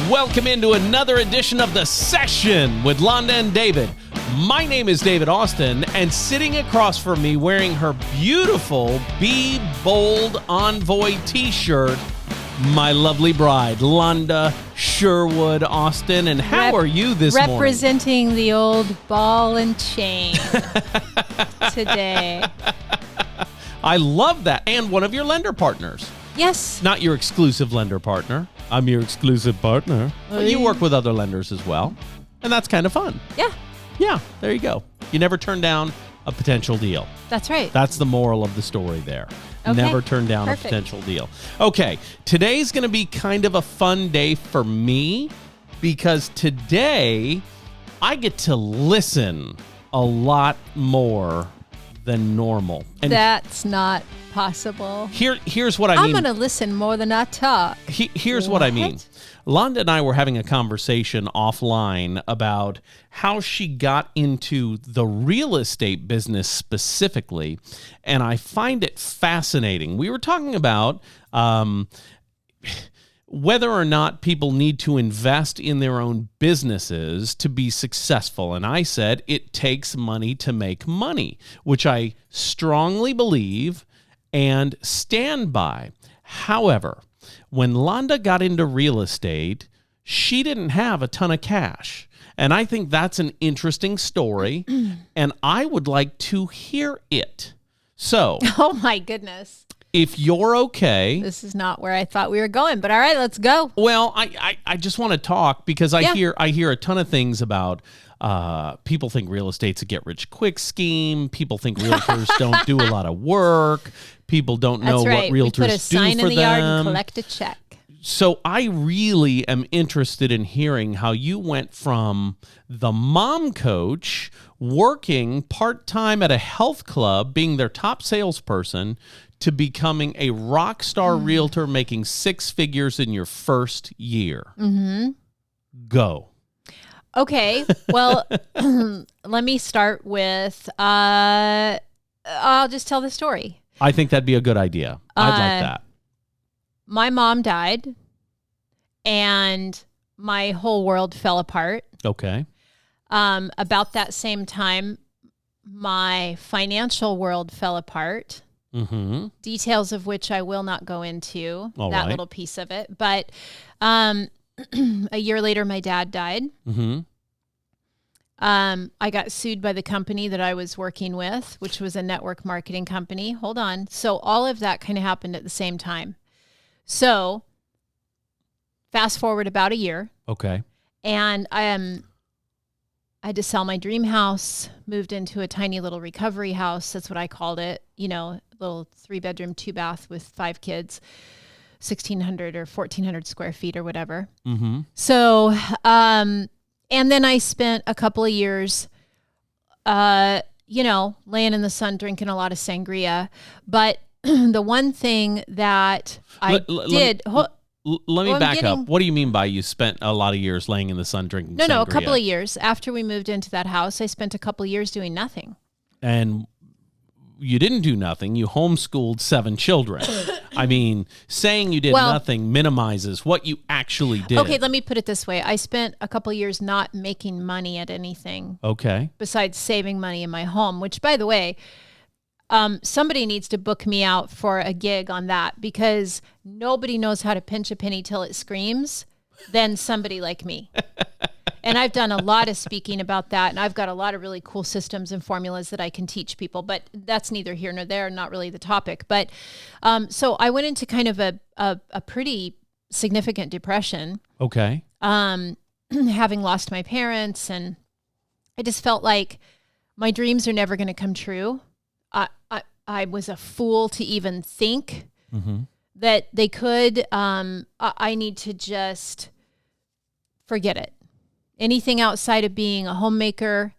Welcome into another edition of The Session with Londa and David. My name is David Austin, and sitting across from me wearing her beautiful Be Bold Envoy t-shirt, my lovely bride, Londa Sherwood Austin. And how are you this morning? Representing the old ball and chain today. I love that. And one of your lender partners. Yes. Not your exclusive lender partner. I'm your exclusive partner. But you work with other lenders as well. And that's kind of fun. Yeah. Yeah, there you go. You never turn down a potential deal. That's right. That's the moral of the story there. Okay. Never turn down a potential deal. Okay, today's going to be kind of a fun day for me because today I get to listen a lot more than normal. And that's not possible. Here's what I mean. I'm going to listen more than I talk. Here's what I mean. Londa and I were having a conversation offline about how she got into the real estate business specifically, and I find it fascinating. We were talking about whether or not people need to invest in their own businesses to be successful, and I said it takes money to make money, which I strongly believe and stand by. However, when Londa got into real estate, she didn't have a ton of cash. And I think that's an interesting story, and I would like to hear it. So, oh my goodness. If you're okay. This is not where I thought we were going, but all right, let's go. Well, I just want to talk because I hear a ton of things about people think real estate's a get-rich-quick scheme. People think realtors don't do a lot of work. People don't know what realtors do for them. We put a sign in the yard and collect a check. So I really am interested in hearing how you went from the mom coach, working part-time at a health club, being their top salesperson, to becoming a rock star realtor making six figures in your first year. Mm-hmm. Go. Okay, well, let me start with, I'll just tell the story. I think that'd be a good idea. I'd like that. My mom died, and my whole world fell apart. Okay. About that same time, my financial world fell apart. Mm-hmm. Details of which I will not go into, little piece of it. But a year later, my dad died. Mm-hmm. I got sued by the company that I was working with, which was a network marketing company. Hold on. So all of that kind of happened at the same time. So fast forward about a year. Okay. And I had to sell my dream house, moved into a tiny little recovery house. That's what I called it. You know, little 3-bedroom, 2-bath with 5 kids, 1,600 or 1,400 square feet or whatever. Mm-hmm. So, and then I spent a couple of years, laying in the sun, drinking a lot of sangria. But the one thing that I did... Let me back up. What do you mean by you spent a lot of years laying in the sun drinking sangria? No, a couple of years. After we moved into that house, I spent a couple of years doing nothing. And you didn't do nothing. You homeschooled 7 children. I mean, saying you did nothing minimizes what you actually did. Okay, let me put it this way. I spent a couple of years not making money at anything. Okay. Besides saving money in my home, which, by the way, somebody needs to book me out for a gig on that because nobody knows how to pinch a penny till it screams than somebody like me. And I've done a lot of speaking about that, and I've got a lot of really cool systems and formulas that I can teach people, but that's neither here nor there, not really the topic. But so I went into kind of a pretty significant depression. Okay. Having lost my parents, and I just felt like my dreams are never going to come true. I was a fool to even think that they could. I need to just forget it. Anything outside of being a homemaker,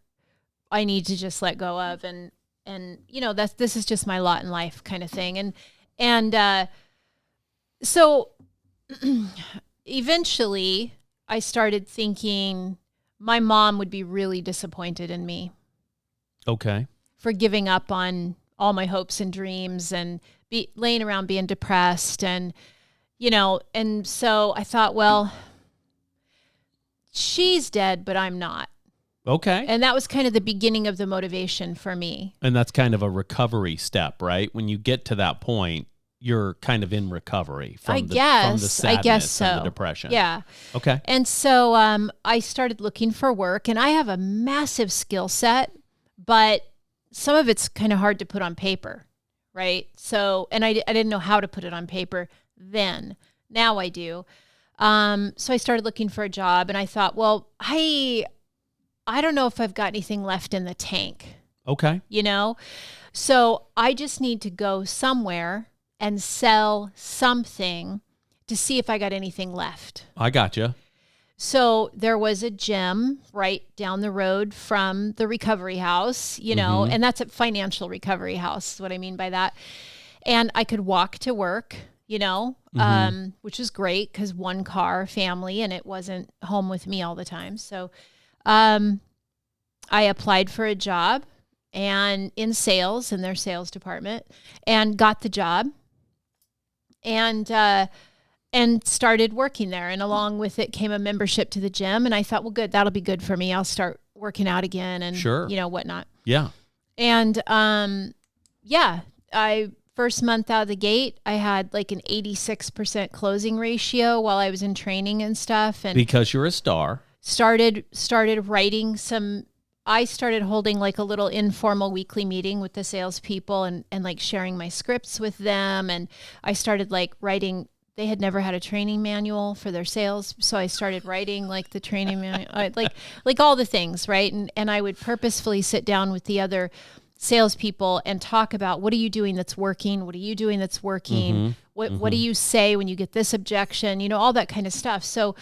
I need to just let go of, and this is just my lot in life, kind of thing. And so eventually, I started thinking my mom would be really disappointed in me. Okay. For giving up on all my hopes and dreams and laying around being depressed, and so I thought, well, she's dead, but I'm not. Okay. And that was kind of the beginning of the motivation for me. And that's kind of a recovery step, right? When you get to that point, you're kind of in recovery from the sadness and the depression. Yeah. Okay. And so I started looking for work, and I have a massive skill set, but some of it's kind of hard to put on paper, right? So, and I didn't know how to put it on paper then. Now I do. So I started looking for a job, and I thought, well, I don't know if I've got anything left in the tank. Okay. You know? So I just need to go somewhere and sell something to see if I got anything left. I gotcha. So there was a gym right down the road from the recovery house, you know, and that's a financial recovery house, is what I mean by that. And I could walk to work, you know, which is great because one car family, and it wasn't home with me all the time. So I applied for a job and in sales, in their sales department, and got the job and started working there. And along with it came a membership to the gym. And I thought, well, good, that'll be good for me. I'll start working out again and, you know, whatnot. Yeah. And, first month out of the gate, I had like an 86% closing ratio while I was in training and stuff. And because you're a star. Started writing I started holding like a little informal weekly meeting with the salespeople and like sharing my scripts with them. And I started like writing, they had never had a training manual for their sales. So I started writing like the training manual, like all the things, right? And I would purposefully sit down with the other salespeople and talk about, what are you doing that's working? What are you doing that's working? What do you say when you get this objection? You know, all that kind of stuff. So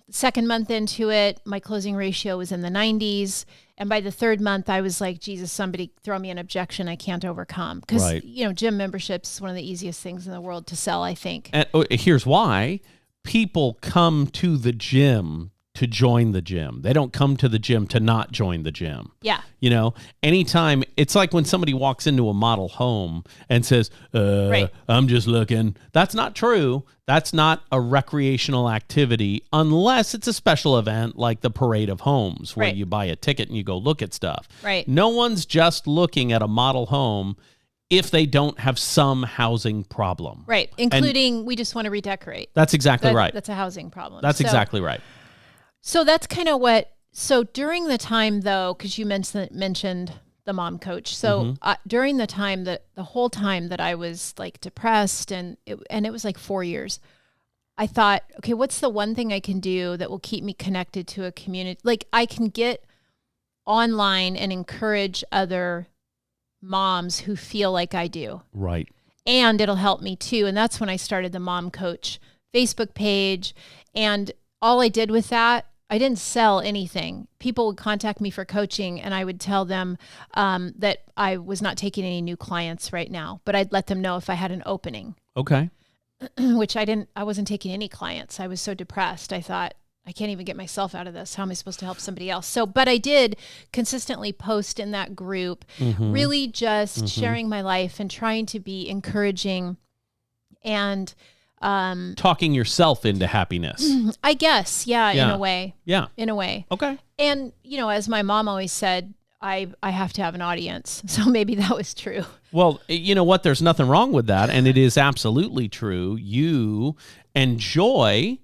second month into it, my closing ratio was in the 90s. And by the third month, I was like, Jesus, somebody throw me an objection I can't overcome. Because, you know, gym memberships is one of the easiest things in the world to sell, I think. And here's why. People come to the gym to join the gym. They don't come to the gym to not join the gym. Yeah. You know, anytime, it's like when somebody walks into a model home and says, I'm just looking. That's not true. That's not a recreational activity unless it's a special event like the Parade of Homes where you buy a ticket and you go look at stuff. Right. No one's just looking at a model home if they don't have some housing problem. Right. Including we just want to redecorate. That's exactly right. That's a housing problem. That's exactly right. So that's kind of so during the time though, because you mentioned the mom coach. So during the whole time that I was like depressed and it was like 4 years, I thought, okay, what's the one thing I can do that will keep me connected to a community? Like I can get online and encourage other moms who feel like I do. Right. And it'll help me too. And that's when I started the Mom Coach Facebook page. And all I did with that, I didn't sell anything. People would contact me for coaching and I would tell them that I was not taking any new clients right now, but I'd let them know if I had an opening. Okay. Which I wasn't taking any clients. I was so depressed. I thought, I can't even get myself out of this. How am I supposed to help somebody else? So, but I did consistently post in that group, really just sharing my life and trying to be encouraging and talking yourself into happiness. I guess, in a way. Yeah. In a way. Okay. And, you know, as my mom always said, I have to have an audience. So maybe that was true. Well, you know what? There's nothing wrong with that. And it is absolutely true. You enjoy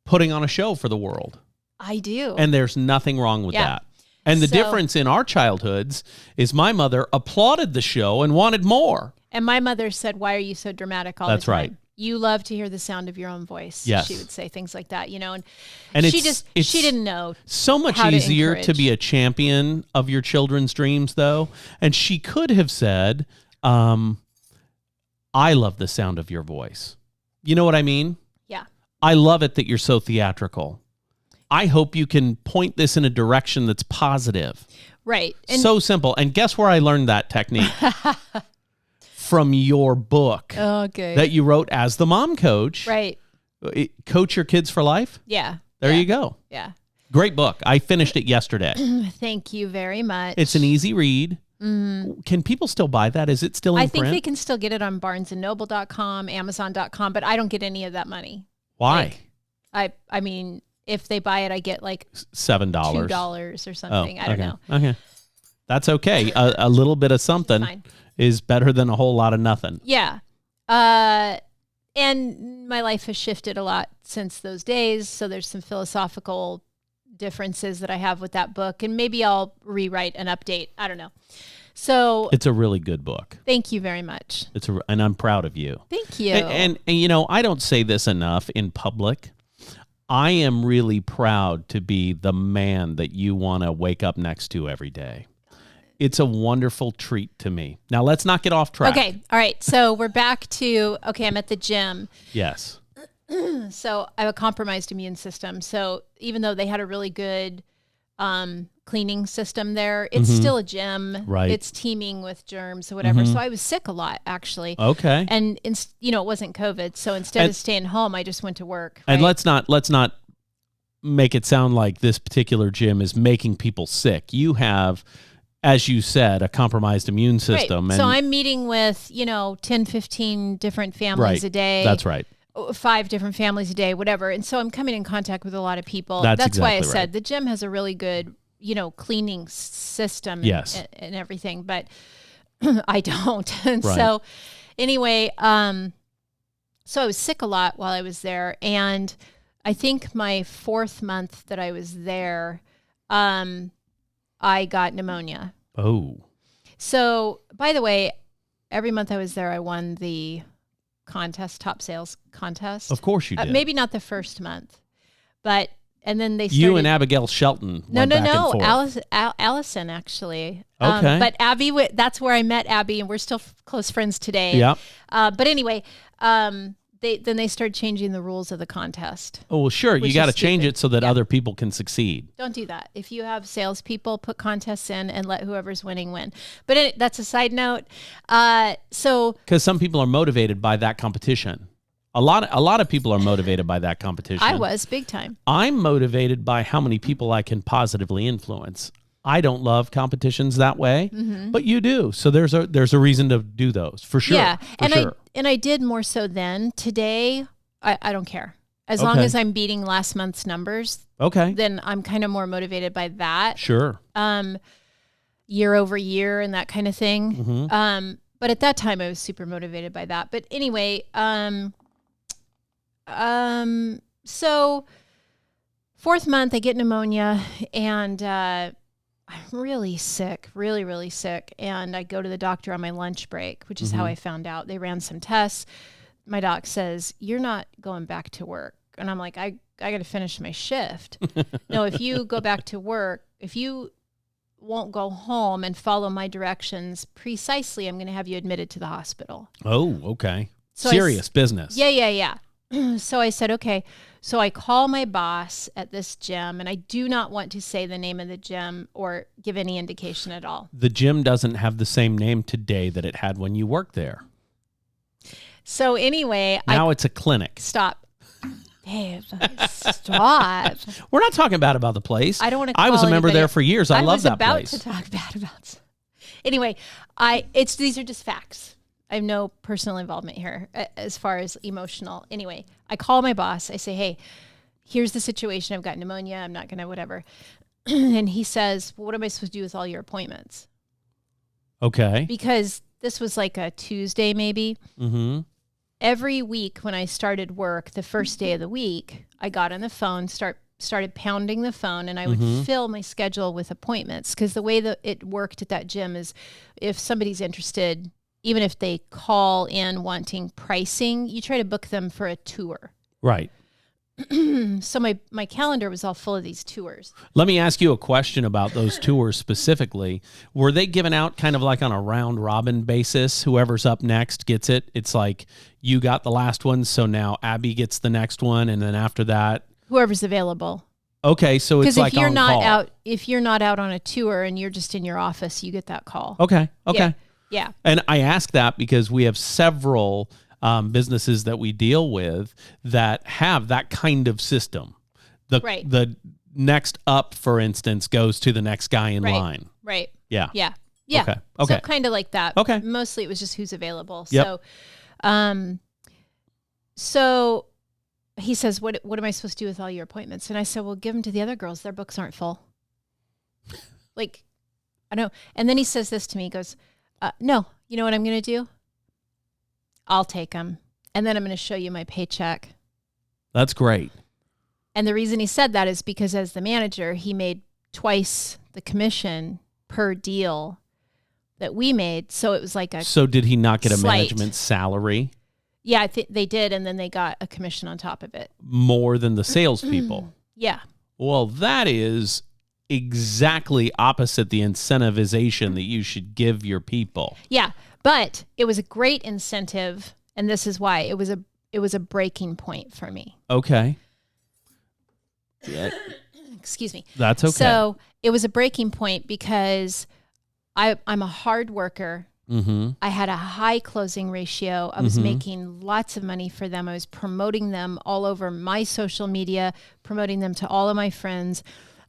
putting on a show for the world. I do. And there's nothing wrong with that. And the difference in our childhoods is my mother applauded the show and wanted more. And my mother said, why are you so dramatic all the time? That's right. You love to hear the sound of your own voice. Yes. She would say things like that, you know, and she didn't know. So much easier to be a champion of your children's dreams, though. And she could have said, I love the sound of your voice. You know what I mean? Yeah. I love it that you're so theatrical. I hope you can point this in a direction that's positive. Right. And so simple. And guess where I learned that technique? From your book that you wrote as the mom coach. Right. Coach Your Kids for Life? Yeah. There you go. Yeah. Great book. I finished it yesterday. Thank you very much. It's an easy read. Can people still buy that? Is it still in print? I think they can still get it on barnesandnoble.com, amazon.com, but I don't get any of that money. Why? I mean, If they buy it, I get like $7, $2 or something. I don't know. Okay, that's okay. A little bit of something is better than a whole lot of nothing. Yeah. And my life has shifted a lot since those days. So there's some philosophical differences that I have with that book, and maybe I'll rewrite an update. I don't know. So it's a really good book. Thank you very much. And I'm proud of you. Thank you. And you know, I don't say this enough in public. I am really proud to be the man that you want to wake up next to every day. It's a wonderful treat to me. Now, let's not get off track. Okay. All right. So we're back to, I'm at the gym. Yes. So I have a compromised immune system. So even though they had a really good cleaning system there, it's still a gym. Right. It's teeming with germs or whatever. So I was sick a lot, actually. Okay. And, it wasn't COVID. So instead of staying home, I just went to work. Right? And let's not make it sound like this particular gym is making people sick. You have, as you said, a compromised immune system. Right. And so I'm meeting with, 10, 15 different families a day. That's right. 5 different families a day, whatever. And so I'm coming in contact with a lot of people. That's exactly why I right. said the gym has a really good, cleaning system and everything, but I don't. And so anyway, so I was sick a lot while I was there. And I think my 4th month that I was there, I got pneumonia. Oh. So, by the way, every month I was there, I won the top sales contest. Of course you did. Maybe not the first month, and then they started. You and Abigail Shelton went back and forth. Allison actually. Okay. But Abby, that's where I met Abby, and we're still close friends today. Yeah. But anyway, they started changing the rules of the contest. Oh, well, sure. You got to change it so that Yeah. other people can succeed. Don't do that. If you have salespeople, put contests in and let whoever's winning win. But that's a side note. Because some people are motivated by that competition. A lot of people are motivated by that competition. I was big time. I'm motivated by how many people I can positively influence. I don't love competitions that way, but you do. So there's a reason to do those for sure. Yeah, for and I did more so then. Today, I don't care as long as I'm beating last month's numbers. Okay, then I'm kind of more motivated by that. Sure. Year over year and that kind of thing. But at that time, I was super motivated by that. But anyway, so 4th month, I get pneumonia and. I'm really sick, really, really sick. And I go to the doctor on my lunch break, which is how I found out. They ran some tests. My doc says, "You're not going back to work." And I'm like, I got to finish my shift. No, if you go back to work, if you won't go home and follow my directions precisely, I'm going to have you admitted to the hospital. Oh, okay. So serious business. Yeah. So I said, okay. So I call my boss at this gym, and I do not want to say the name of the gym or give any indication at all. The gym doesn't have the same name today that it had when you worked there. So anyway, now it's a clinic. Stop. Babe, stop. We're not talking bad about the place. I don't want to call I was a member there for years. I love that place. I was about to talk bad about. Anyway, these are just facts. I have no personal involvement here as far as emotional. Anyway, I call my boss. I say, "Hey, here's the situation. I've got pneumonia. I'm not going to whatever." And he says, "Well, what am I supposed to do with all your appointments?" Okay. Because this was like a Tuesday maybe. Every week when I started work, the first day of the week, I got on the phone, started pounding the phone, and I would fill my schedule with appointments. Because the way that it worked at that gym is if somebody's interested, even if they call in wanting pricing, you try to book them for a tour. Right. So my calendar was all full of these tours. Let me ask you a question about those tours specifically. Were they given out kind of like on a round robin basis? Whoever's up next gets it. It's like you got the last one, so now Abby gets the next one, and then after that, whoever's available. Okay, so it's like on call. If you're not out on a tour and you're just in your office, you get that call. Okay. Yeah. And I ask that because we have several businesses that we deal with that have that kind of system. The next up, for instance, goes to the next guy in line. Right. Yeah. Okay. Okay. So kind of like that. Okay. Mostly it was just who's available. Yep. So he says, what am I supposed to do with all your appointments? And I said, well, give them to the other girls. Their books aren't full. Like, I know. And then he says this to me. He goes, no, you know what I'm going to do? I'll take them. And then I'm going to show you my paycheck. That's great. And the reason he said that is because as the manager, he made twice the commission per deal that we made. So it was like a So did he not get a slight management salary Yeah, I think they did. And then they got a commission on top of it. more than the salespeople? Yeah. Well, that is exactly opposite the incentivization that you should give your people. Yeah. But it was a great incentive. And this is why it was a breaking point for me. Okay. Yeah, Excuse me. that's okay. So it was a breaking point because I'm a hard worker. Mm-hmm. I had a high closing ratio. I was making lots of money for them. I was promoting them all over my social media, promoting them to all of my friends.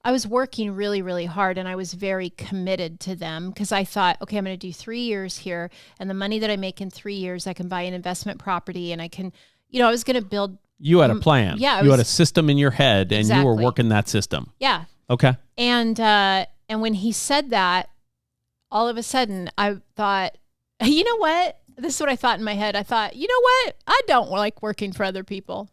I was working really, really hard, and I was very committed to them because I thought, okay, I'm going to do 3 years here, and the money that I make in 3 years, I can buy an investment property, and I can, I was going to build. You had a plan. Yeah, you had a system in your head, and you were Exactly. working that system. Yeah. Okay. And when he said that, all of a sudden I thought, you know what? This is what I thought in my head. I thought, you know what? I don't like working for other people.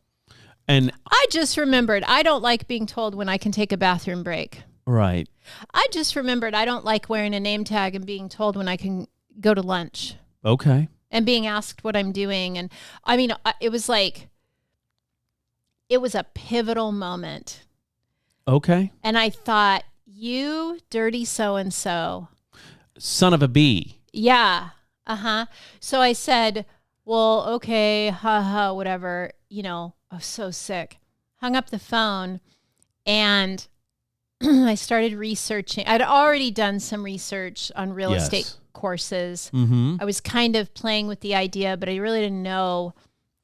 And I just remembered I don't like being told when I can take a bathroom break. right. I just remembered I don't like wearing a name tag and being told when I can go to lunch Okay. and being asked what I'm doing. And I mean, it was a pivotal moment. Okay. And I thought, you dirty so-and-so. Son of a bee. Yeah. Uh-huh. So I said, well, okay, whatever, I was so sick. Hung up the phone and I started researching. I'd already done some research on real Yes. estate courses. Mm-hmm. I was kind of playing with the idea, but I really didn't know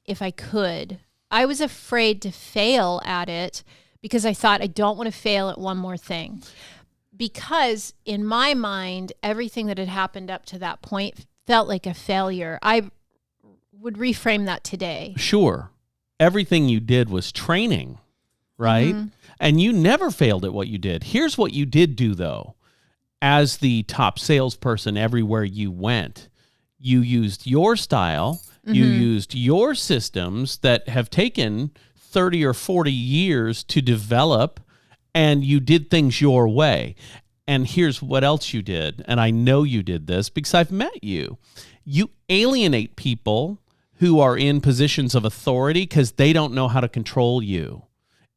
if I could. I was afraid to fail at it because I thought I don't want to fail at one more thing. Because in my mind, everything that had happened up to that point felt like a failure. I would reframe that today. Sure. Everything you did was training, right? Mm-hmm. And you never failed at what you did. Here's what you did do, though. As the top salesperson everywhere you went, you used your style, you used your systems that have taken 30 or 40 years to develop, and you did things your way. And here's what else you did. And I know you did this because I've met you. You alienate people who are in positions of authority because they don't know how to control you.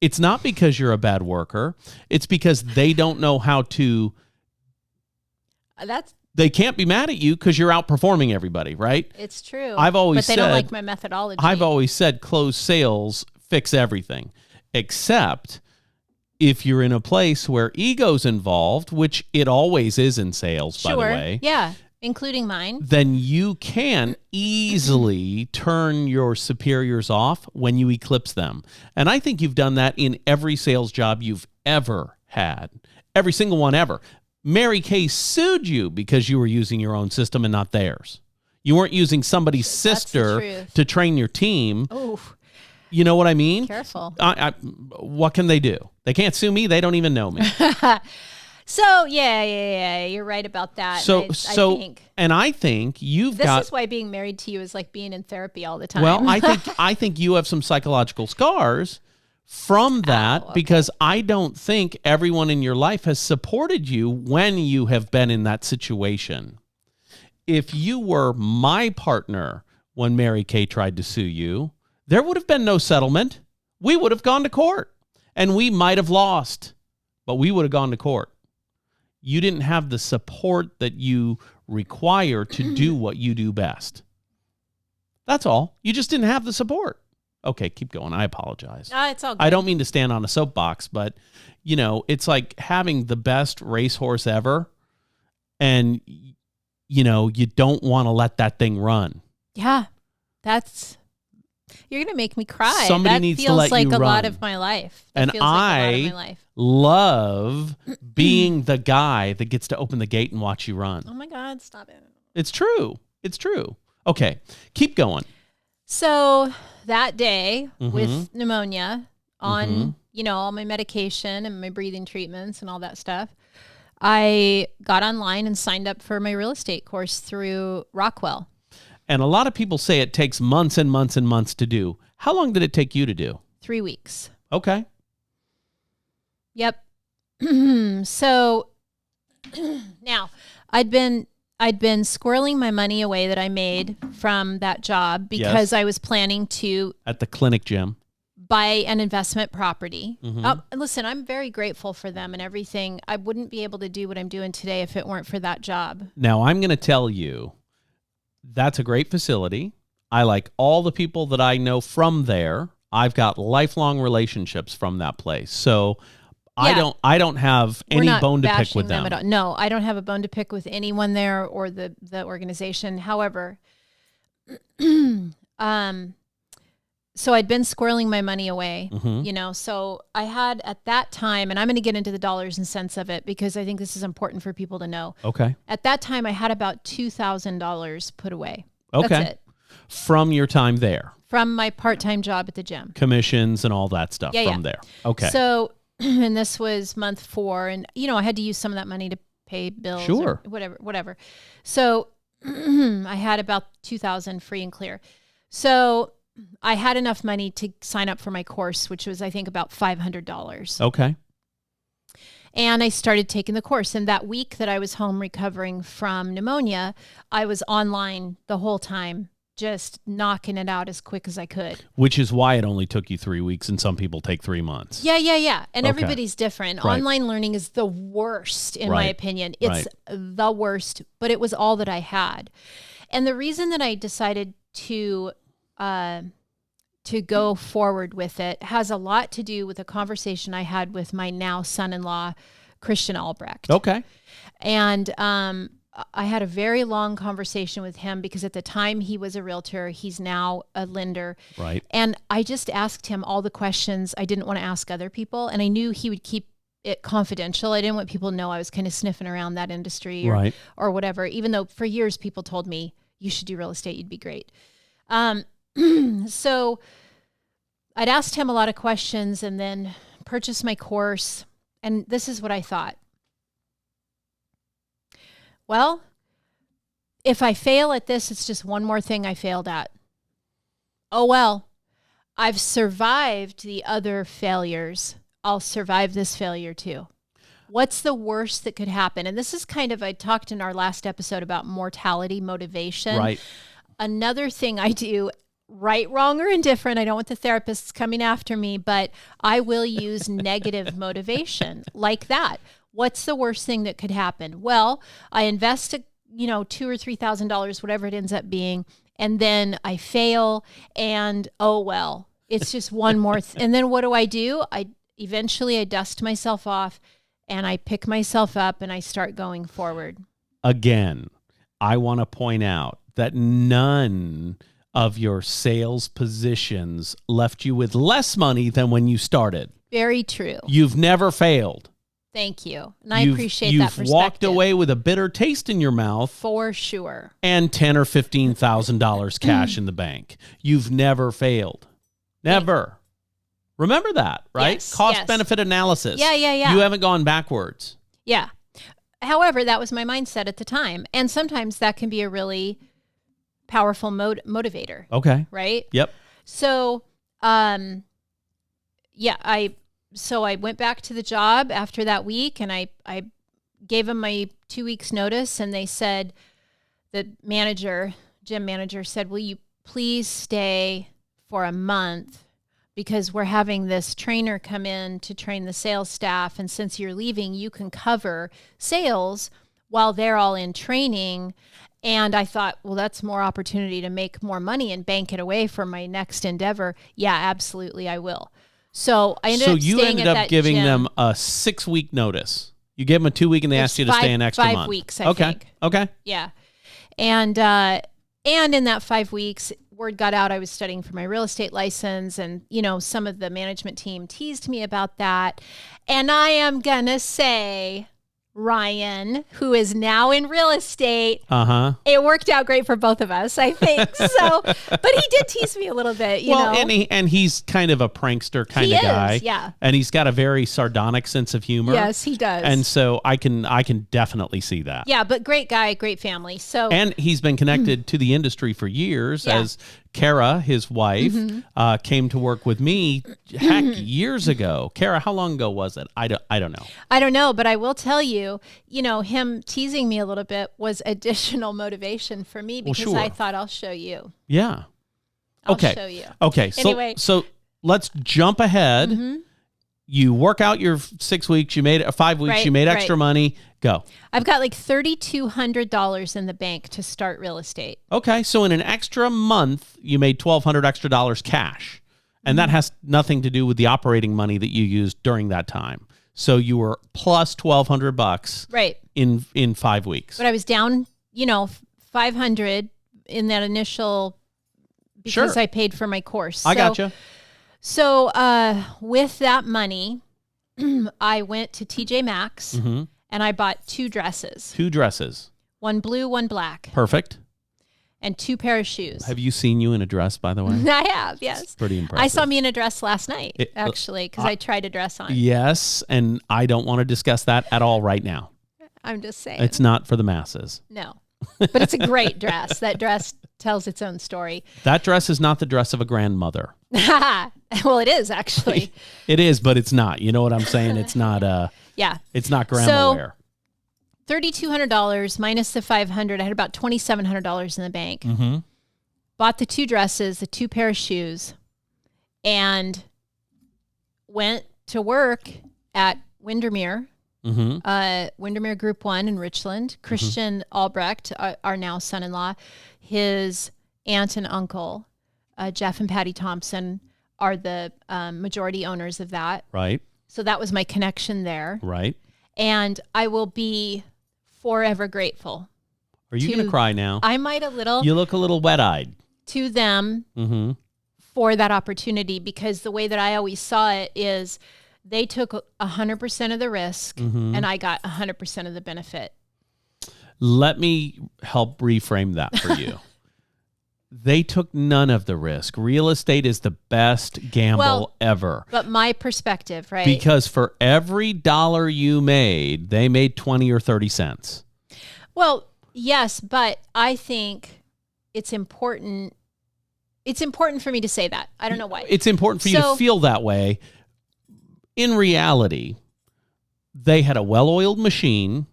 It's not because you're a bad worker. It's because they don't know how to. They can't be mad at you because you're outperforming everybody, right? It's true. I've always but they don't like my methodology. I've always said closed sales fix everything, except if you're in a place where ego's involved, which it always is in sales, by the way. Yeah, including mine. Then you can easily turn your superiors off when you eclipse them. And I think you've done that in every sales job you've ever had. Every single one ever. Mary Kay sued you because you were using your own system and not theirs. You weren't using somebody's sister to train your team. Oh, You know what I mean? careful. What can they do? They can't sue me. They don't even know me. So yeah, you're right about that. So, and I think you've this got. is why being married to you is like being in therapy all the time. Well, I think you have some psychological scars from that because I don't think everyone in your life has supported you when you have been in that situation. If you were my partner when Mary Kay tried to sue you, there would have been no settlement. We would have gone to court, and we might have lost, but we would have gone to court. You didn't have the support that you require to do what you do best. That's all. You just didn't have the support. Okay, keep going. I apologize. It's all good. I don't mean to stand on a soapbox, but, it's like having the best racehorse ever, and, you don't want to let that thing run. Yeah, you're going to make me cry. Somebody that needs to feels let like you a lot run. of my life. And feels like a lot of my life. love being the guy that gets to open the gate and watch you run. Oh my God, stop it. It's true. It's true. Okay, keep going. So that day Mm-hmm. with pneumonia on, Mm-hmm. all my medication and my breathing treatments and all that stuff, I got online and signed up for my real estate course through Rockwell. And a lot of people say it takes months and months and months to do. How long did it take you to do? 3 weeks. Okay. Yep. So now I'd been squirreling my money away that I made from that job because Yes. I was planning to At the clinic gym. buy an investment property. Mhm. Listen, I'm very grateful for them and everything. I wouldn't be able to do what I'm doing today if it weren't for that job. Now, I'm going to tell you, that's a great facility. I like all the people that I know from there. I've got lifelong relationships from that place. So Yeah. I don't have We're any not bone to pick bashing with them. at all. No, I don't have a bone to pick with anyone there or the organization. However, so I'd been squirreling my money away, Mhm. so I had at that time, and I'm going to get into the dollars and cents of it because I think this is important for people to know. Okay. At that time, I had about $2,000 put away. Okay. That's it. From your time there. From my part-time job at the gym. Commissions and all that stuff from there. Okay. So, and this was month 4, and I had to use some of that money to pay bills. Sure. Or whatever. So I had about $2,000 free and clear. So I had enough money to sign up for my course, which was, I think, about $500. Okay. And I started taking the course. And that week that I was home recovering from pneumonia, I was online the whole time, just knocking it out as quick as I could. Which is why it only took you 3 weeks and some people take 3 months. Yeah. And Okay. everybody's different. Right. Online learning is the worst, in my Right. opinion. It's the worst, but it was all that I had. And the reason that I decided to go forward with it has a lot to do with a conversation I had with my now son-in-law, Christian Albrecht. Okay. And I had a very long conversation with him because at the time he was a realtor. He's now a lender. Right. And I just asked him all the questions I didn't want to ask other people. And I knew he would keep it confidential. I didn't want people to know I was kind of sniffing around that industry or whatever, even though for years people told me, you should do real estate. You'd be great. So I'd asked him a lot of questions and then purchased my course. And this is what I thought. Well, if I fail at this, it's just one more thing I failed at. Oh, well, I've survived the other failures. I'll survive this failure too. What's the worst that could happen? And this is kind of, I talked in our last episode about mortality motivation. Right. Another thing I do, right, wrong, or indifferent, I don't want the therapists coming after me, but I will use negative motivation like that. What's the worst thing that could happen? Well, I invest, $2,000 or $3,000, whatever it ends up being, and then I fail, and oh well, it's just one more. And then what do? I eventually dust myself off, and I pick myself up, and I start going forward. Again, I want to point out that none of your sales positions left you with less money than when you started. Very true. You've never failed. Thank you. And I appreciate that perspective. You've walked away with a bitter taste in your mouth. For sure. And $10,000 or $15,000 cash in the bank. You've never failed. Never. Remember that, right? Yes, Cost yes. benefit analysis. Yeah. You haven't gone backwards. Yeah. However, that was my mindset at the time. And sometimes that can be a really powerful motivator. Okay. Right? Yep. So, I went back to the job after that week, and I gave them my 2 weeks notice, and they said, the gym manager said, will you please stay for a month because we're having this trainer come in to train the sales staff. And since you're leaving, you can cover sales while they're all in training. And I thought, well, that's more opportunity to make more money and bank it away for my next endeavor. Yeah, absolutely, I will. So I ended up staying ended at up that giving gym. them a 6-week notice. You gave them a 2 week and they asked you to stay an extra month. 5 weeks, I think. Okay. Yeah. And in that 5 weeks, word got out I was studying for my real estate license, and some of the management team teased me about that. And I am gonna say, Ryan, who is now in real estate. Uh-huh. It worked out great for both of us, I think. So, but he did tease me a little bit, you know. And he's kind of a prankster kind of guy. Yeah. And he's got a very sardonic sense of humor. Yes, he does. And so I can definitely see that. Yeah, but great guy, great family. So and he's been connected to the industry for years as Kara, his wife, came to work with me, heck, years ago. Kara, how long ago was it? I don't know. I don't know, but I will tell you, him teasing me a little bit was additional motivation for me because I thought I'll show you. Yeah. I'll show you. Okay. Anyway. So let's jump ahead. You work out your 6 weeks, you made 5 weeks, you made extra money. Go. I've got like $3,200 in the bank to start real estate. Okay. So in an extra month, you made $1,200 extra cash. And that has nothing to do with the operating money that you used during that time. So you were plus $1,200 in 5 weeks. But I was down, $500 in that initial because I paid for my course. I gotcha. So with that money, I went to TJ Maxx and I bought 2 dresses. 2 dresses. One blue, one black. Perfect. And 2 pair of shoes. Have you seen you in a dress, by the way? I have, yes. It's pretty impressive. I saw me in a dress last night, actually, because I tried a dress on. Yes, and I don't want to discuss that at all right now. I'm just saying. It's not for the masses. No. But it's a great dress. That dress tells its own story. That dress is not the dress of a grandmother. Well, it is, actually. It is, but it's not. You know what I'm saying? It's not it's not grandma wear. $3,200 minus the $500. I had about $2,700 in the bank. Bought the 2 dresses, the 2 pair of shoes, and went to work at Windermere. Windermere Group 1 in Richland. Christian Albrecht, our now son-in-law, his aunt and uncle, Jeff and Patty Thompson, are the majority owners of that. Right. So that was my connection there. Right. And I will be forever grateful. Are you going to cry now? I might a little. You look a little wet-eyed. To them for that opportunity, because the way that I always saw it is they took 100% of the risk and I got 100% of the benefit. Let me help reframe that for you. They took none of the risk. Real estate is the best gamble ever. But my perspective, right? Because for every dollar you made, they made 20 or 30 cents. Well, yes, but I think it's important. It's important for me to say that. I don't know why. It's important for you to feel that way. In reality, they had a well-oiled machine.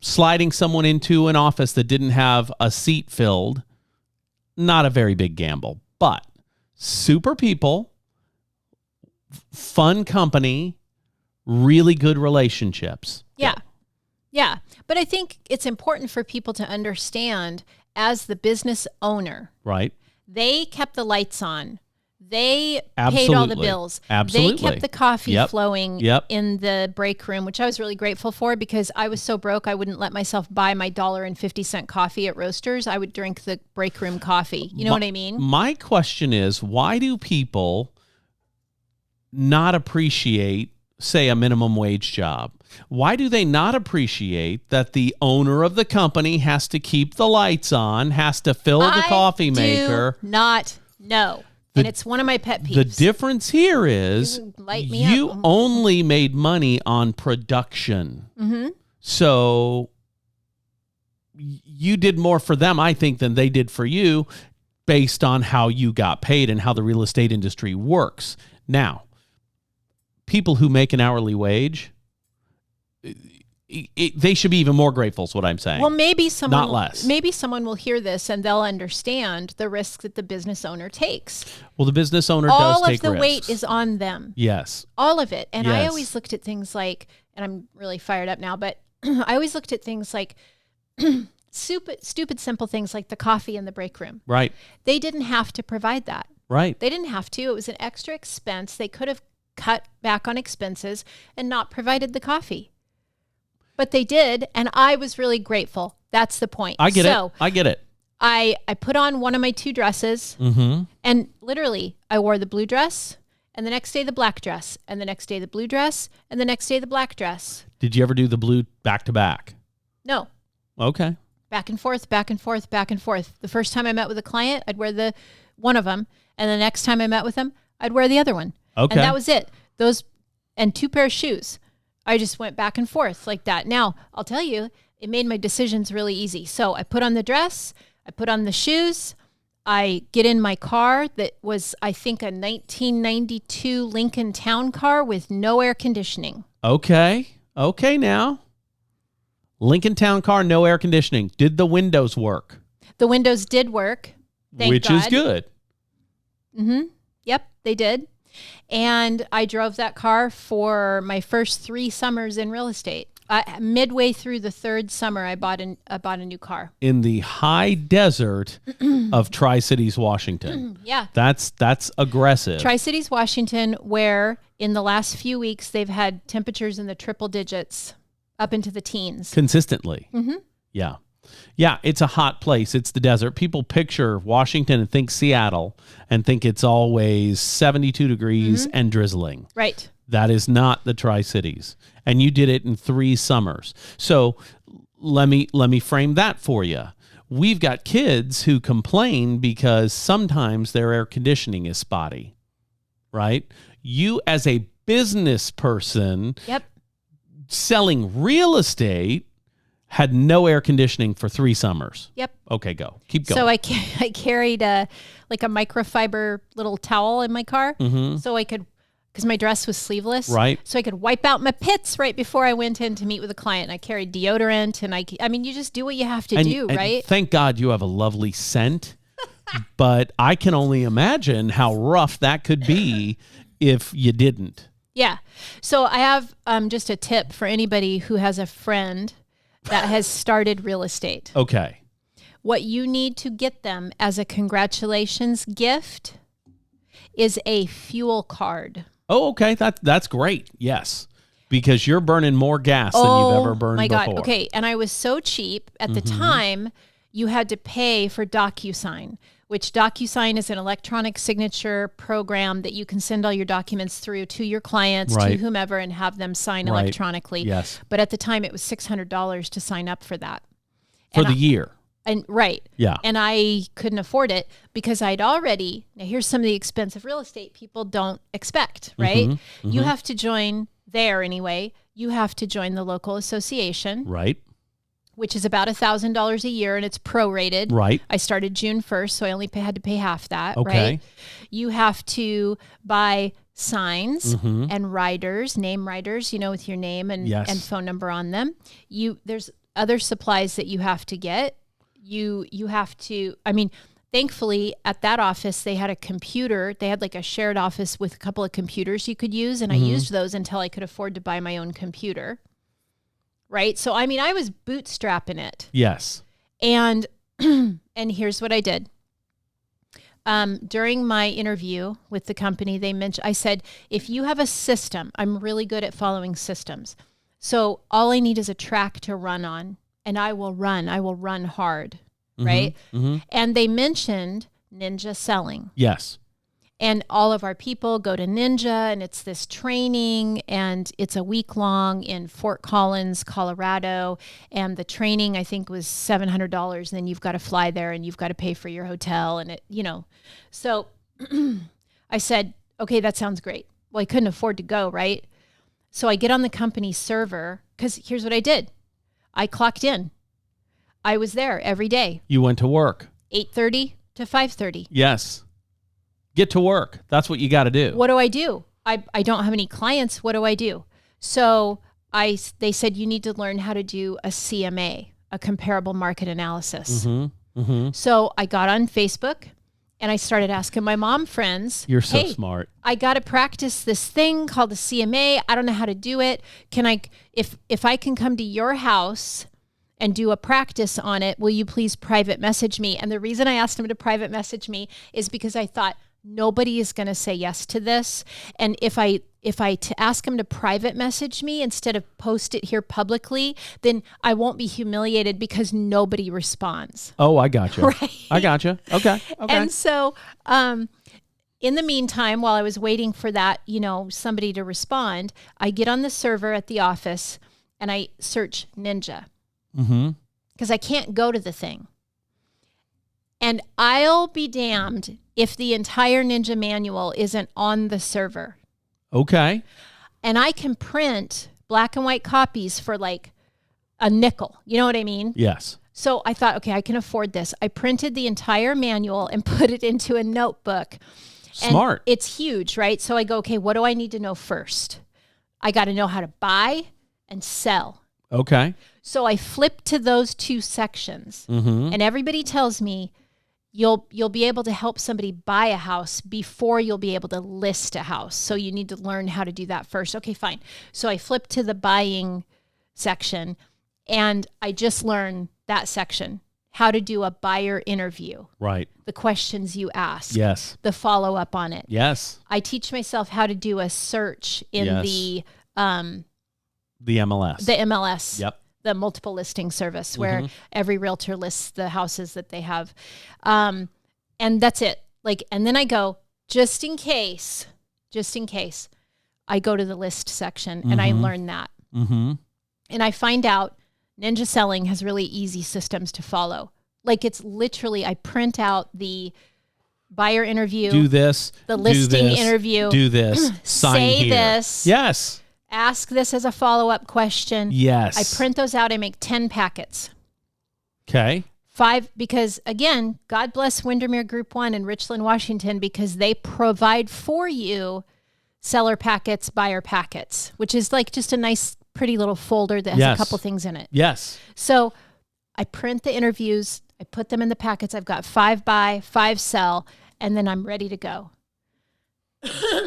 Sliding someone into an office that didn't have a seat filled, not a very big gamble, but super people, fun company, really good relationships. Yeah. Yeah. But I think it's important for people to understand, as the business owner, right? They kept the lights on. They paid all the bills. Absolutely. They kept the coffee flowing in the break room, which I was really grateful for, because I was so broke I wouldn't let myself buy my $1.50 coffee at Roasters. I would drink the break room coffee. You know what I mean? My question is, why do people not appreciate, say, a minimum wage job? Why do they not appreciate that the owner of the company has to keep the lights on, has to fill the coffee maker? Do not know. And it's one of my pet peeves. The difference here is you only made money on production. So you did more for them, I think, than they did for you, based on how you got paid and how the real estate industry works. Now, people who make an hourly wage, they should be even more grateful is what I'm saying. Well, maybe someone, not less. Maybe someone will hear this and they'll understand the risk that the business owner takes. Well, the business owner does take risks. All of the weight is on them. Yes. All of it. And I always looked at things like, and I'm really fired up now, but I always looked at things like stupid, simple things like the coffee in the break room. Right. They didn't have to provide that. Right. They didn't have to. It was an extra expense. They could have cut back on expenses and not provided the coffee. But they did, and I was really grateful. That's the point. I get it. I put on one of my 2 dresses, and literally, I wore the blue dress, and the next day the black dress, and the next day the blue dress, and the next day the black dress. Did you ever do the blue back to back? No. Okay. Back and forth, back and forth, back and forth. The first time I met with a client, I'd wear one of them. And the next time I met with them, I'd wear the other one. Okay. And that was it. And 2 pair of shoes. I just went back and forth like that. Now, I'll tell you, it made my decisions really easy. So I put on the dress, I put on the shoes, I get in my car that was, I think, a 1992 Lincoln Town car with no air conditioning. Okay. Okay now. Lincoln Town car, no air conditioning. Did the windows work? The windows did work. Thank God. Which is good. Mm-hmm. Yep, they did. And I drove that car for my first 3 summers in real estate. Midway through the 3rd summer, I bought a new car. In the high desert of Tri-Cities, Washington. Yeah. That's aggressive. Tri-Cities, Washington, where in the last few weeks, they've had temperatures in the triple digits up into the teens. Consistently. Mm-hmm. Yeah. Yeah, it's a hot place. It's the desert. People picture Washington and think Seattle and think it's always 72 degrees and drizzling. Right. That is not the Tri-Cities. And you did it in 3 summers. So let me frame that for you. We've got kids who complain because sometimes their air conditioning is spotty, right? You as a business person selling real estate had no air conditioning for 3 summers. Yep. Okay, go. Keep going. So I carried a microfiber little towel in my car, so I could, because my dress was sleeveless, right? So I could wipe out my pits right before I went in to meet with a client. And I carried deodorant, and I mean, you just do what you have to do, right? Thank God you have a lovely scent, but I can only imagine how rough that could be if you didn't. Yeah. So I have just a tip for anybody who has a friend that has started real estate. Okay. What you need to get them as a congratulations gift is a fuel card. Oh, okay. That's great. Yes. Because you're burning more gas than you've ever burned before. Oh my God. Okay. And I was so cheap at the time, you had to pay for DocuSign, which DocuSign is an electronic signature program that you can send all your documents through to your clients, to whomever, and have them sign electronically. Yes. But at the time, it was $600 to sign up for that. For the year. And right. Yeah. And I couldn't afford it because I'd already, now here's some of the expensive real estate people don't expect, right? You have to join there anyway. You have to join the local association. Right. Which is about $1,000 a year, and it's prorated. Right. I started June 1st, so I only had to pay half that. Okay. Right. You have to buy signs and riders, name riders, with your name and phone number on them. There's other supplies that you have to get. You have to, thankfully at that office, they had a computer. They had like a shared office with a couple of computers you could use. And I used those until I could afford to buy my own computer. Right. So, I was bootstrapping it. Yes. And, and here's what I did. During my interview with the company, I said, if you have a system, I'm really good at following systems. So all I need is a track to run on, and I will run hard. Right. And they mentioned Ninja selling. Yes. And all of our people go to Ninja, and it's this training, and it's a week long in Fort Collins, Colorado. And the training, I think, was $700. And then you've got to fly there, and you've got to pay for your hotel, and So I said, okay, that sounds great. Well, I couldn't afford to go, right? So I get on the company server, because here's what I did. I clocked in. I was there every day. You went to work. 8:30 to 5:30. Yes. Get to work. That's what you got to do. What do I do? I don't have any clients. What do I do? So they said, you need to learn how to do a CMA, a comparable market analysis. So I got on Facebook and I started asking my mom friends. You're so smart. I got to practice this thing called the CMA. I don't know how to do it. If I can come to your house and do a practice on it, will you please private message me? And the reason I asked him to private message me is because I thought, nobody is going to say yes to this. And if I ask him to private message me instead of post it here publicly, then I won't be humiliated because nobody responds. Oh, I got you. Right? I got you. Okay. And so in the meantime, while I was waiting for that, somebody to respond, I get on the server at the office and I search Ninja Mm-hmm. because I can't go to the thing. And I'll be damned if the entire Ninja manual isn't on the server. Okay. And I can print black and white copies for like a nickel. You know what I mean? Yes. So I thought, okay, I can afford this. I printed the entire manual and put it into a notebook. Smart. And it's huge, right? So I go, okay, what do I need to know first? I got to know how to buy and sell. Okay. So I flipped to those two sections. Mm-hmm. And everybody tells me you'll be able to help somebody buy a house before you'll be able to list a house. So you need to learn how to do that first. Okay, fine. So I flipped to the buying section, and I just learned that section, how to do a buyer interview. Right. The questions you ask. Yes. The follow-up on it. Yes. I teach myself how to do a search in the MLS. The MLS. Yep. The multiple listing service where every realtor lists the houses that they have. And that's it. Like, and then I go, just in case, I go to the list section and I learn that. Mm-hmm. And I find out Ninja Selling has really easy systems to follow. Like, it's literally, I print out the buyer interview. Do this. The listing do this, interview. Do this. Sign say here. this. Yes. Ask this as a follow-up question. Yes. I print those out. I make 10 packets. Okay. 5, because again, God bless Windermere Group 1 in Richland, Washington, because they provide for you seller packets, buyer packets, which is like just a nice, pretty little folder that has a couple things in it. Yes. So I print the interviews. I put them in the packets. I've got 5 buy, 5 sell, and then I'm ready to go.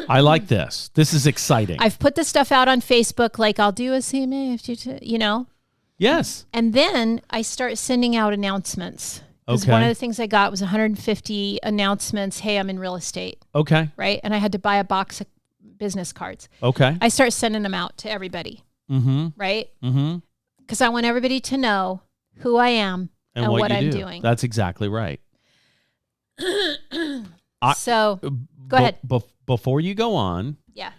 I like this. This is exciting. I've put the stuff out on Facebook, like I'll do a CMA if you know. Yes. And then I start sending out announcements. Because Okay. one of the things I got was 150 announcements. Hey, I'm in real estate. Okay. Right. And I had to buy a box of business cards. Okay. I start sending them out to everybody. Mm-hmm. Right. Mm-hmm. Because I want everybody to know who I am and what I'm doing. That's exactly right. So go ahead. Before you go on, Yeah.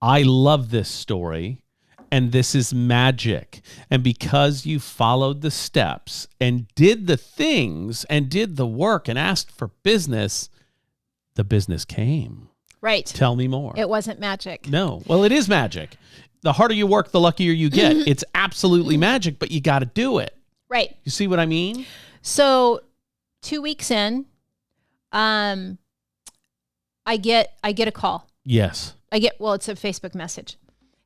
I love this story, and this is magic. And because you followed the steps and did the things and did the work and asked for business, the business came. Right. Tell me more. It wasn't magic. No. Well, it is magic. The harder you work, the luckier you get. It's absolutely magic, but you got to do it. Right. You see what I mean? So 2 weeks in, I get a call. Yes. It's a Facebook message.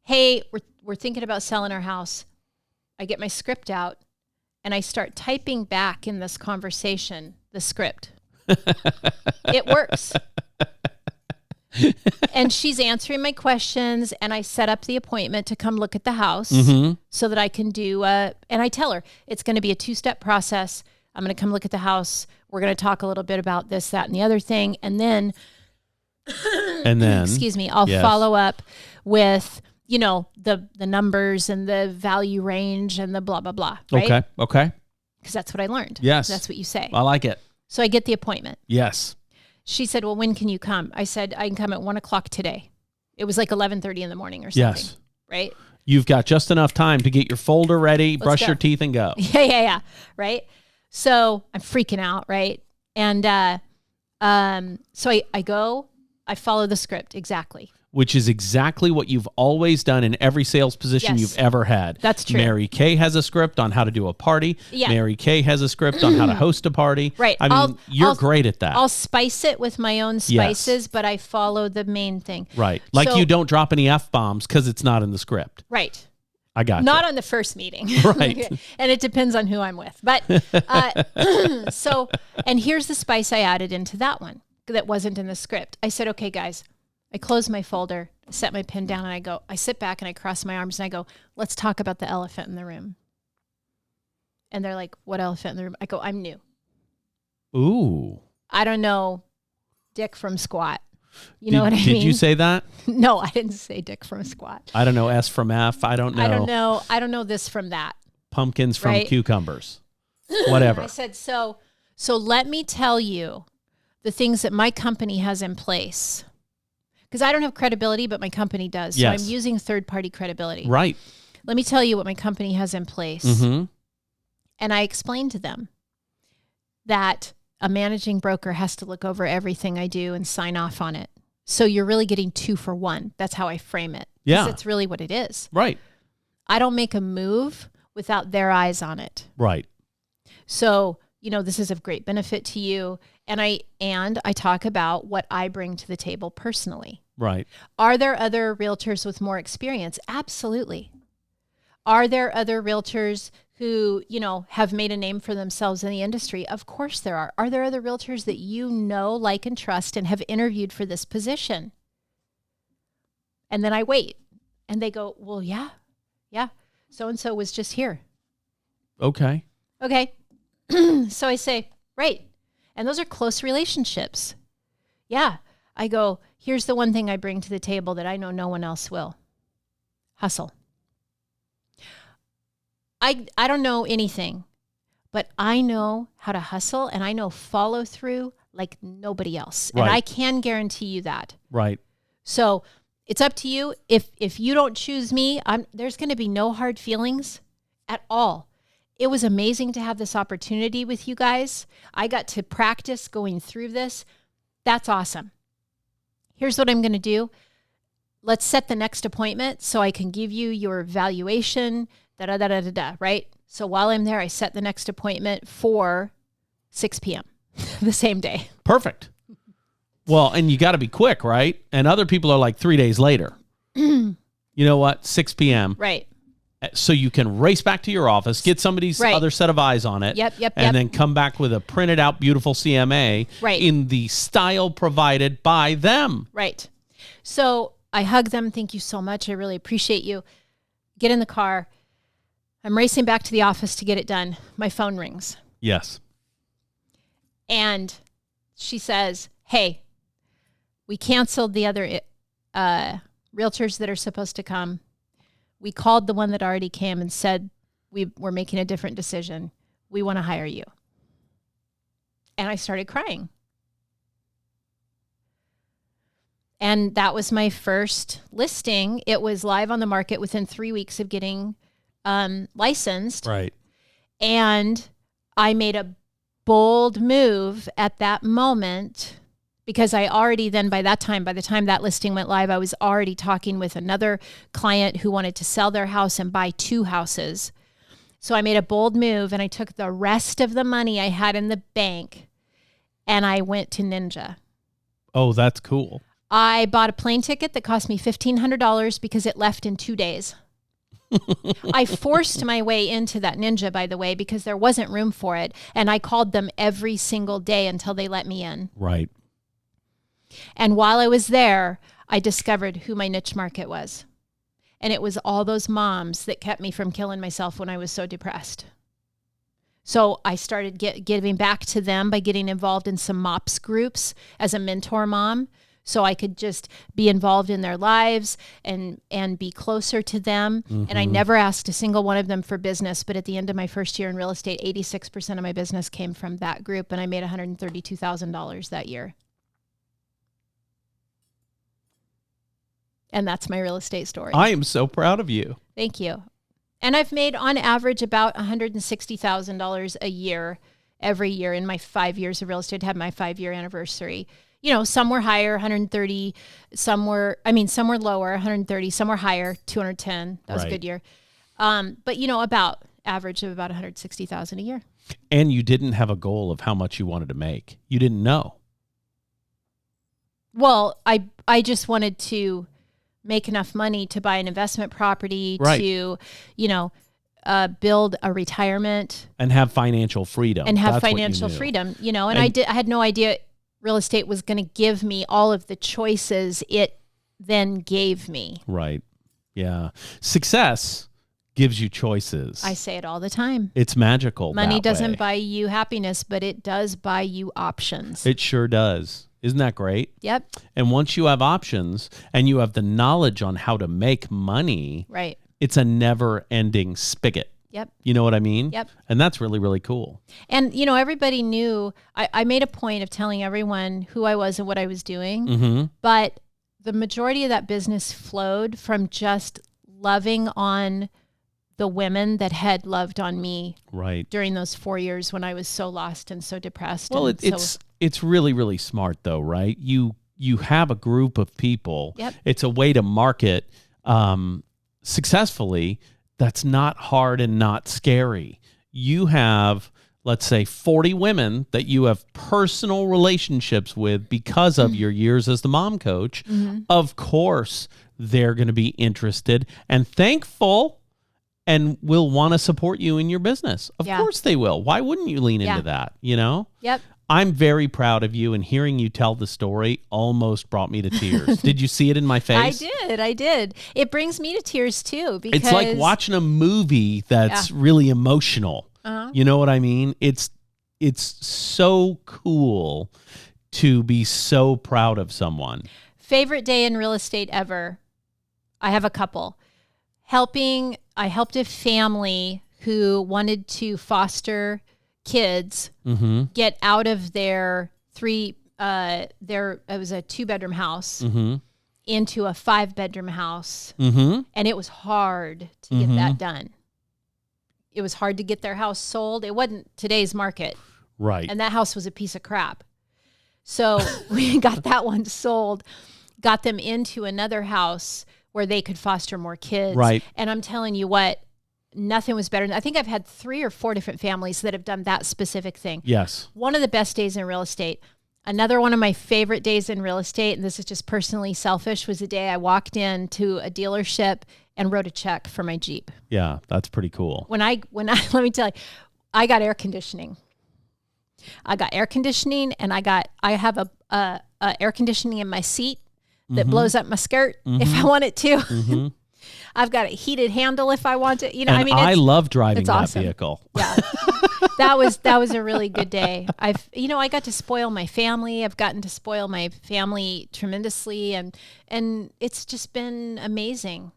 Hey, we're thinking about selling our house. I get my script out and I start typing back in this conversation, the script. It works. And she's answering my questions, and I set up the appointment to come look at the house so that I can do, and I tell her it's going to be a 2-step process. I'm going to come look at the house. We're going to talk a little bit about this, that, and the other thing. And then, excuse me, I'll follow up with, the numbers and the value range and the blah, blah, blah. Right? Okay. Because that's what I learned. Yes. That's what you say. I like it. So I get the appointment. Yes. She said, well, when can you come? I said, I can come at 1:00 today. It was like 11:30 in the morning or something. Yes. Right? You've got just enough time to get your folder ready, brush your teeth, and go. Yeah. Right? So I'm freaking out, right? And so I go, I follow the script exactly. Which is exactly what you've always done in every sales position you've ever had. That's true. Mary Kay has a script on how to do a party. Yeah. Mary Kay has a script on how to host a party. Right. I mean, you're great at that. I'll spice it with my own spices, but I follow the main thing. Right. Like So- you don't drop any F-bombs because it's not in the script. Right. I got Not you. on the first meeting. Right. And it depends on who I'm with. But and here's the spice I added into that one that wasn't in the script. I said, okay, guys, I close my folder, set my pen down, and I sit back and I cross my arms and I go, let's talk about the elephant in the room. And they're like, what elephant in the room? I go, I'm new. Ooh. I don't know Dick from Squat. You know what I mean? Did you say that? No, I didn't say Dick from Squat. I don't know S from F. I don't know. I don't know this from that. Pumpkins from Right? cucumbers. Whatever. I said, so let me tell you the things that my company has in place. Because I don't have credibility, but my company does. Yes. So I'm using third-party credibility. Right. let me tell you what my company has in place. Mm-hmm. And I explained to them that a managing broker has to look over everything I do and sign off on it. So you're really getting 2 for 1. That's how I frame it. Yeah. That's really what it is. Right. I don't make a move without their eyes on it. Right. So, this is of great benefit to you. And I talk about what I bring to the table personally. Right. Are there other realtors with more experience? Absolutely. Are there other realtors who, have made a name for themselves in the industry? Of course there are. Are there other realtors that like, and trust and have interviewed for this position? And then I wait. And they go, well, yeah. So-and-so was just here. Okay. So I say, right. And those are close relationships. Yeah. I go, here's the one thing I bring to the table that I know no one else will. Hustle. I don't know anything, but I know how to hustle and I know follow through like nobody else. Right. And I can guarantee you that. Right. So it's up to you. If you don't choose me, there's going to be no hard feelings at all. It was amazing to have this opportunity with you guys. I got to practice going through this. That's awesome. Here's what I'm going to do. Let's set the next appointment so I can give you your valuation, right? So while I'm there, I set the next appointment for 6 p.m. the same day. Perfect. Well, and you got to be quick, right? And other people are like 3 days later. You know what? 6 p.m. Right. So you can race back to your office, get somebody's other set of eyes on it. Yep. And then come back with a printed out beautiful CMA in the style provided by them. Right. So I hug them. Thank you so much. I really appreciate you. Get in the car. I'm racing back to the office to get it done. My phone rings. Yes. And she says, hey, we canceled the other realtors that are supposed to come. We called the one that already came and said, we're making a different decision. We want to hire you. And I started crying. And that was my first listing. It was live on the market within 3 weeks of getting licensed. Right. And I made a bold move at that moment because I already then by the time that listing went live, I was already talking with another client who wanted to sell their house and buy 2 houses. So I made a bold move and I took the rest of the money I had in the bank and I went to Ninja. Oh, that's cool. I bought a plane ticket that cost me $1,500 because it left in 2 days. I forced my way into that Ninja, by the way, because there wasn't room for it. And I called them every single day until they let me in. Right. And while I was there, I discovered who my niche market was. And it was all those moms that kept me from killing myself when I was so depressed. So I started giving back to them by getting involved in some MOPS groups as a mentor mom. So I could just be involved in their lives and be closer to them. Mm-hmm. And I never asked a single one of them for business. But at the end of my first year in real estate, 86% of my business came from that group. And I made $132,000 that year. And that's my real estate story. I am so proud of you. Thank you. And I've made on average about $160,000 a year every year in my 5 years of real estate. Had my 5-year anniversary. You know, some were higher, 130, some were lower, 130, some were higher, 210. That was a good year. But, about average of about $160,000 a year. And you didn't have a goal of how much you wanted to make. You didn't know. Well, I just wanted to make enough money to buy an investment property, to, build a retirement. And have financial freedom. And I had no idea real estate was going to give me all of the choices it then gave me. Right. Yeah. Success gives you choices. I say it all the time. It's magical. Money doesn't buy you happiness, but it does buy you options. It sure does. Isn't that great? Yep. And once you have options and you have the knowledge on how to make money, right, it's a never-ending spigot. Yep. You know what I mean? Yep. And that's really, really cool. And, everybody knew, I made a point of telling everyone who I was and what I was doing, mm-hmm. but the majority of that business flowed from just loving on the women that had loved on me Right. during those 4 years when I was so lost and so depressed. Well, and it's really, really smart though, right? You have a group of people. Yep. It's a way to market successfully that's not hard and not scary. You have, let's say, 40 women that you have personal relationships with because of your years as the mom coach. Of course, they're going to be interested and thankful and will want to support you in your business. Of course they will. Why wouldn't you lean into that, you know? Yep. I'm very proud of you, and hearing you tell the story almost brought me to tears. Did you see it in my face? I did. It brings me to tears too, because it's like watching a movie that's really emotional. You know what I mean? It's so cool to be so proud of someone. Favorite day in real estate ever. I have a couple. I helped a family who wanted to foster kids get out of their it was a 2-bedroom house into a 5-bedroom house. And it was hard to get that done. It was hard to get their house sold. It wasn't today's market. Right. And that house was a piece of crap. So we got that one sold, got them into another house where they could foster more kids. Right. And I'm telling you what, nothing was better. I think I've had 3 or 4 different families that have done that specific thing. Yes. One of the best days in real estate. Another one of my favorite days in real estate, and this is just personally selfish, was the day I walked into a dealership and wrote a check for my Jeep. Yeah, that's pretty cool. When I let me tell you, I got air conditioning. I got air conditioning, and I have a air conditioning in my seat that blows up my skirt if I want it to. I've got a heated handle if I want to. You know, and I mean, I love driving that awesome. vehicle. Yeah, that was a really good day. I got to spoil my family. I've gotten to spoil my family tremendously, and it's just been amazing.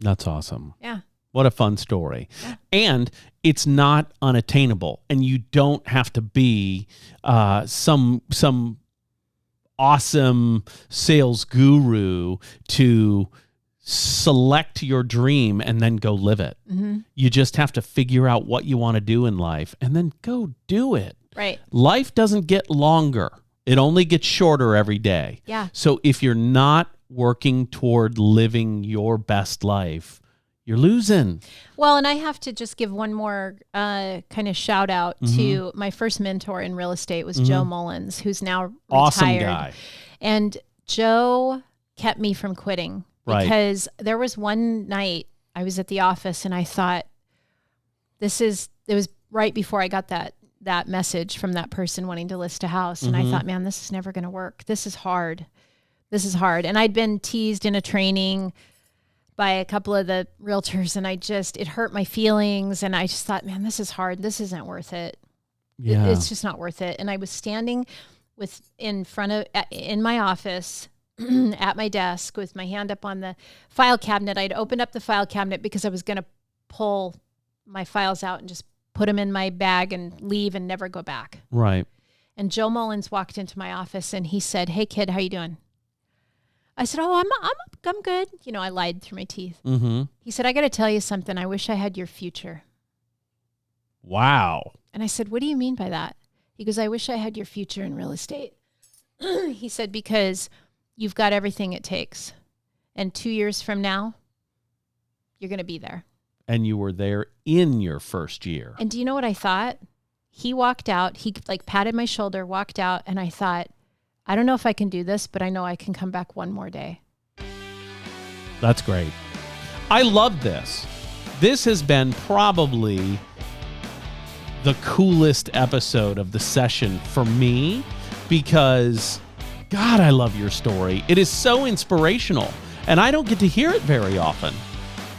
That's awesome. Yeah. What a fun story. Yeah. And it's not unattainable, and you don't have to be some awesome sales guru to select your dream and then go live it. You just have to figure out what you want to do in life and then go do it. Right. Life doesn't get longer. It only gets shorter every day. Yeah. So if you're not working toward living your best life, you're losing. Well, and I have to just give one more kind of shout out to my first mentor in real estate was Joe Mullins, who's now retired. Awesome guy. And Joe kept me from quitting because there was one night I was at the office and I thought, it was right before I got that message from that person wanting to list a house. And I thought, man, this is never going to work. This is hard. And I'd been teased in a training by a couple of the realtors, and it hurt my feelings. And I just thought, man, this is hard. This isn't worth it. Yeah. It's just not worth it. And I was standing in my office at my desk with my hand up on the file cabinet. I'd opened up the file cabinet because I was going to pull my files out and just put them in my bag and leave and never go back. Right. And Joe Mullins walked into my office and he said, "Hey kid, how you doing?" I said, "Oh, I'm good." You know, I lied through my teeth. He said, "I got to tell you something. I wish I had your future." Wow. And I said, "What do you mean by that?" He goes, "I wish I had your future in real estate." He said, "Because you've got everything it takes. And 2 years from now, you're going to be there." And you were there in your first year. And do you know what I thought? He walked out, he patted my shoulder, walked out, and I thought, I don't know if I can do this, but I know I can come back one more day. That's great. I love this. This has been probably the coolest episode of the session for me because, God, I love your story. It is so inspirational, and I don't get to hear it very often.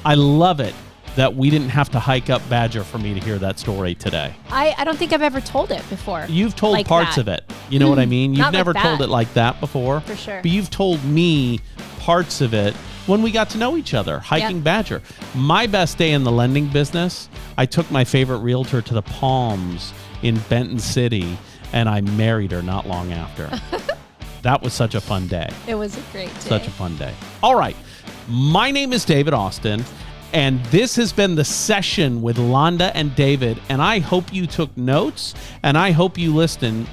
I love it that we didn't have to hike up Badger for me to hear that story today. I don't think I've ever told it before. You've told like parts that. of it. You know what I mean? You've Not never like told that. it like that before. For sure. But you've told me parts of it when we got to know each other, hiking Badger. My best day in the lending business, I took my favorite realtor to the Palms in Benton City, and I married her not long after. That was such a fun day. It was a great day. Such a fun day. All right. My name is David Austin, And this has been the session with Londa and David. And I hope you took notes, and I hope you listened,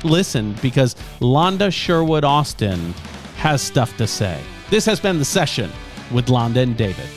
because Londa Sherwood Austin has stuff to say. This has been the session with Londa and David.